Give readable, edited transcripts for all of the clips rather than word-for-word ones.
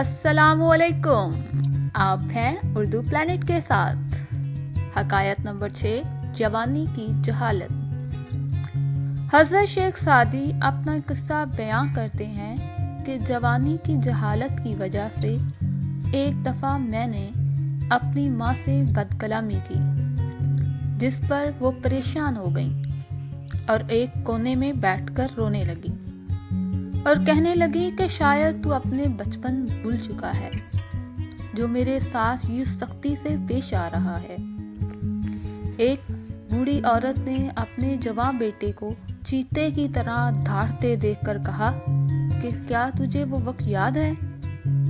السلام علیکم، آپ ہیں اردو پلانٹ کے ساتھ۔ حکایت نمبر 6، جوانی کی جہالت۔ حضرت شیخ سعدی اپنا قصہ بیان کرتے ہیں کہ جوانی کی جہالت کی وجہ سے ایک دفعہ میں نے اپنی ماں سے بد کلامی کی، جس پر وہ پریشان ہو گئیں اور ایک کونے میں بیٹھ کر رونے لگی اور کہنے لگی کہ شاید تو اپنے بچپن بھول چکا ہے جو میرے ساتھ یوں سختی سے پیش آ رہا ہے۔ ایک بوڑھی عورت نے اپنے جوان بیٹے کو چیتے کی طرح دھاڑتے دیکھ کر کہا کہ کیا تجھے وہ وقت یاد ہے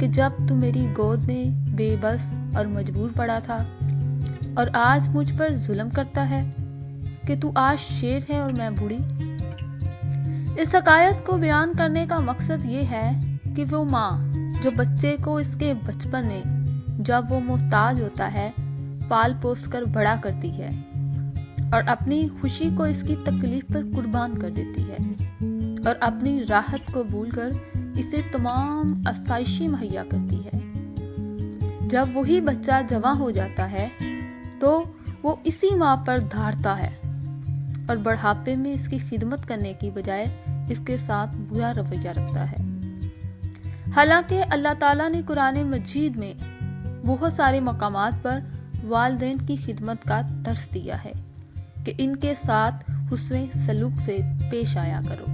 کہ جب تو میری گود میں بے بس اور مجبور پڑا تھا اور آج مجھ پر ظلم کرتا ہے کہ تو آج شیر ہے اور میں بوڑھی۔ اس حکایت کو بیان کرنے کا مقصد یہ ہے کہ وہ ماں جو بچے کو اس کے بچپن میں جب وہ محتاج ہوتا ہے پال پوس کر بڑا کرتی ہے اور اپنی خوشی کو اس کی تکلیف پر قربان کر دیتی ہے اور اپنی راحت کو بھول کر اسے تمام آسائشیں مہیا کرتی ہے، جب وہی بچہ جوان ہو جاتا ہے تو وہ اسی ماں پر دھاڑتا ہے اور بڑھاپے میں اس کی خدمت کرنے کی بجائے اس کے ساتھ برا رویہ رکھتا ہے۔ حالانکہ اللہ تعالیٰ نے قرآن مجید میں بہت سارے مقامات پر والدین کی خدمت کا درس دیا ہے کہ ان کے ساتھ حسن سلوک سے پیش آیا کرو۔